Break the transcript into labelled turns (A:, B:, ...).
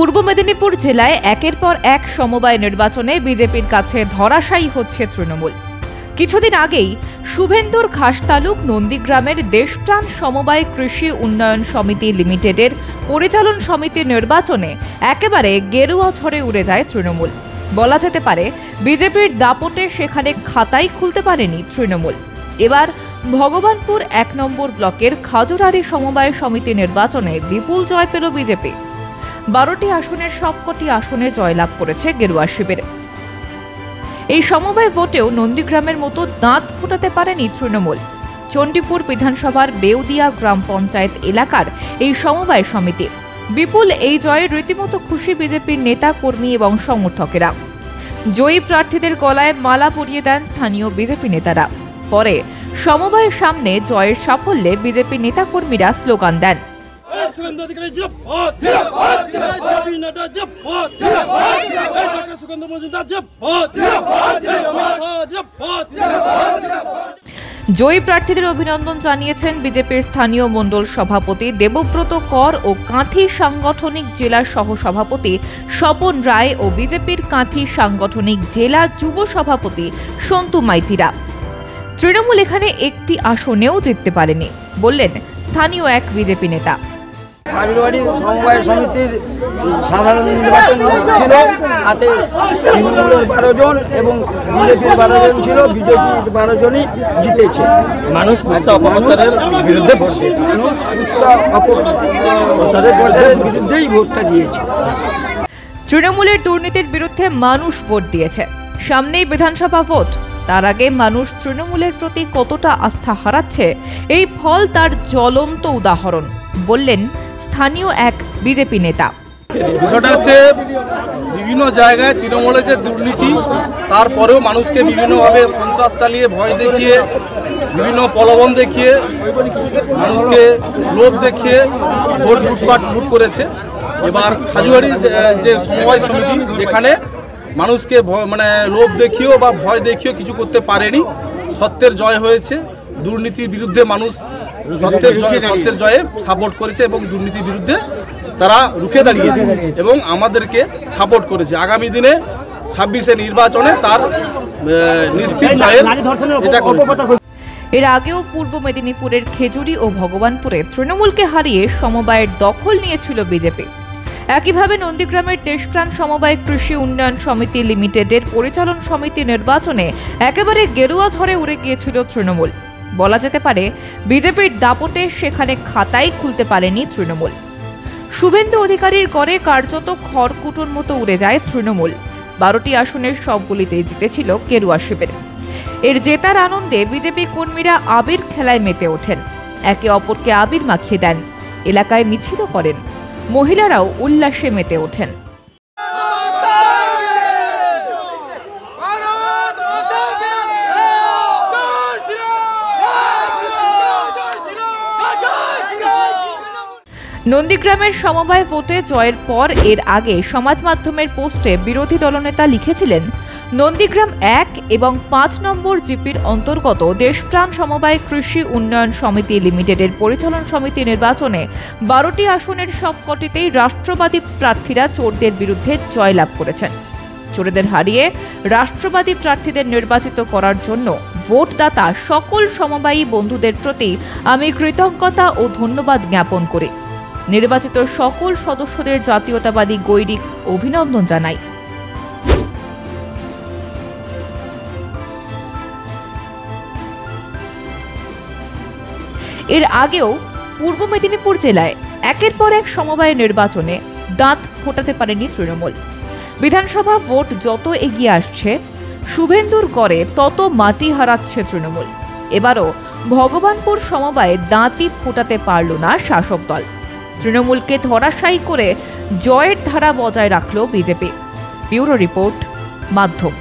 A: পূর্ব মেদিনীপুর জেলায় একের পর এক সমবায় নির্বাচনে বিজেপির কাছে ধরাশায়ী হচ্ছে তৃণমূল। কিছুদিন আগেই শুভেন্দুর খাসতালুক নন্দীগ্রামের দেশপ্রাণ সমবায় কৃষি উন্নয়ন সমিতি লিমিটেডের পরিচালন সমিতির নির্বাচনে একেবারে গেরুয়া ঝড়ে উড়ে যায় তৃণমূল। বলা যেতে পারে বিজেপির দাপটে সেখানে খাতাই খুলতে পারেনি তৃণমূল। এবার ভগবানপুর ১ নম্বর ব্লকের খাজুরারি সমবায় সমিতি নির্বাচনে বিপুল জয় পেল বিজেপি। ১২টি আসনের সবকটি আসনে জয়লাভ করেছে গেরুয়া শিবির। এই সমবায় ভোটেও নন্দীগ্রামের মতো দাঁত ফোটাতে পারেনি তৃণমূল। চণ্ডীপুর বিধানসভার বেউদিয়া গ্রাম পঞ্চায়েত এলাকার এই সমবায় সমিতি। বিপুল এই জয়ে রীতিমতো খুশি বিজেপির নেতা কর্মী এবং সমর্থকেরা। জয়ী প্রার্থীদের গলায় মালা পরিয়ে দেন স্থানীয় বিজেপি নেতারা। পরে সমবায়ের সামনে জয়ের সাফল্যে বিজেপি নেতাকর্মীরা স্লোগান দেন। জয়ী প্রার্থীদের অভিনন্দন জানিয়েছেন বিজেপির স্থানীয় মণ্ডল সভাপতি দেবব্রত কর ও কাঁথি সাংগঠনিক জেলার সহসভাপতি স্বপন রায় ও বিজেপির কাঁথি সাংগঠনিক জেলা যুব সভাপতি সন্তু মাইতিরা। তৃণমূল এখানে একটি আসনেও জিততে পারেনি বললেন স্থানীয় এক বিজেপি নেতা।
B: খাজুরারি সমবায় সমিতির সাধারণ নির্বাচন ছিল, তাতে তৃণমূলের ১২ জন এবং বিজেপির ১২ জন ছিল। বিজেপির ১২ জনই জিতেছে।
C: মানুষ অপপ্রচারের বিরুদ্ধে ভোট দিয়েছে।
B: মানুষ অপপ্রচারের বিরুদ্ধেই ভোটটা দিয়েছে।
A: তৃণমূলের দুর্নীতির বিরুদ্ধে মানুষ ভোট দিয়েছে। সামনেই বিধানসভা ভোট, তার আগে মানুষ তৃণমূলের প্রতি কতটা আস্থা হারাচ্ছে এই ফল তার জ্বলন্ত উদাহরণ বললেন স্থানীয় এক বিজেপি নেতা।
C: বিষয়টা হচ্ছে বিভিন্ন জায়গায় তৃণমূলের যে দুর্নীতি, তারপরেও মানুষকে বিভিন্নভাবে সন্ত্রাস চালিয়ে, ভয় দেখিয়ে, বিভিন্ন প্রলোভন দেখিয়ে, মানুষকে লোভ দেখিয়ে ভোট লুট করেছে। এবার খাজুরারি যে সমবায় সমিতি, যেখানে মানুষকে লোভ দেখিয়েও বা ভয় দেখিয়েও কিছু করতে পারেনি, সত্যের জয় হয়েছে। দুর্নীতির বিরুদ্ধে মানুষ সত্যের জয়ে সাপোর্ট করেছে এবং দুর্নীতির বিরুদ্ধে তারা রুখে দাঁড়িয়েছে এবং আমাদেরকে সাপোর্ট করেছে। আগামী দিনে ২৬শে নির্বাচনে তার নিশ্চিত জয়ের এটা করেছে।
A: এর আগেও পূর্ব মেদিনীপুরের খেজুরি ও ভগবানপুরে তৃণমূলকে হারিয়ে সমবায়ের দখল নিয়েছিল বিজেপি। একইভাবে নন্দীগ্রামের দেশপ্রাণ সমবায় কৃষি উন্নয়ন সমিতি লিমিটেডের পরিচালন সমিতি নির্বাচনে একেবারে গেরুয়া ঝড়ে উড়ে গিয়েছিল তৃণমূল। বলা যেতে পারে বিজেপির দাপটে সেখানে খাতাই খুলতে পারেনি তৃণমূল। শুভেন্দু অধিকারীর গড়ে কার্যত খড়কুটোর মতো উড়ে যায় তৃণমূল। ১২টি আসনের সবগুলিতেই জিতেছিল গেরুয়া শিবির। এর জেতার আনন্দে বিজেপি কর্মীরা আবির খেলায় মেতে ওঠেন, একে অপরকে আবির মাখিয়ে দেন, এলাকায় মিছিলও করেন। মহিলারাও উল্লাসে মেতে ওঠেন। নন্দীগ্রামের সমবায় ভোটে জয়ের পর এর আগে সমাজ মাধ্যমের পোস্টে বিরোধী দলনেতা লিখেছিলেন, নন্দীগ্রাম ১ এবং ৫ নম্বর জিপির অন্তর্গত দেশপ্রাণ সমবায় কৃষি উন্নয়ন সমিতি লিমিটেডের পরিচালন সমিতি নির্বাচনে ১২টি আসনের সবকটিতেই রাষ্ট্রবাদী প্রার্থীরা চোরদের বিরুদ্ধে জয়লাভ করেছেন। চোরদের হারিয়ে রাষ্ট্রবাদী প্রার্থীদের নির্বাচিত করার জন্য ভোটদাতা সকল সমবায়ী বন্ধুদের প্রতি আমি কৃতজ্ঞতা ও ধন্যবাদ জ্ঞাপন করি। নির্বাচিত সকল সদস্যদের জাতীয়তাবাদী গৈরিক অভিনন্দন জানাই। এর আগেও পূর্ব মেদিনীপুর জেলায় একের পর এক সমবায় নির্বাচনে দাঁত ফোটাতে পারেনি তৃণমূল। বিধানসভা ভোট যত এগিয়ে আসছে, শুভেন্দুর গড়ে তত মাটি হারাচ্ছে তৃণমূল। এবারও ভগবানপুর সমবায়ে দাঁতই ফোটাতে পারল না শাসক দল। তৃণমূলকে ধরাশায়ী করে জয়ের ধারা বজায় রাখল বিজেপি। ব্যুরো রিপোর্ট, মাধ্যম।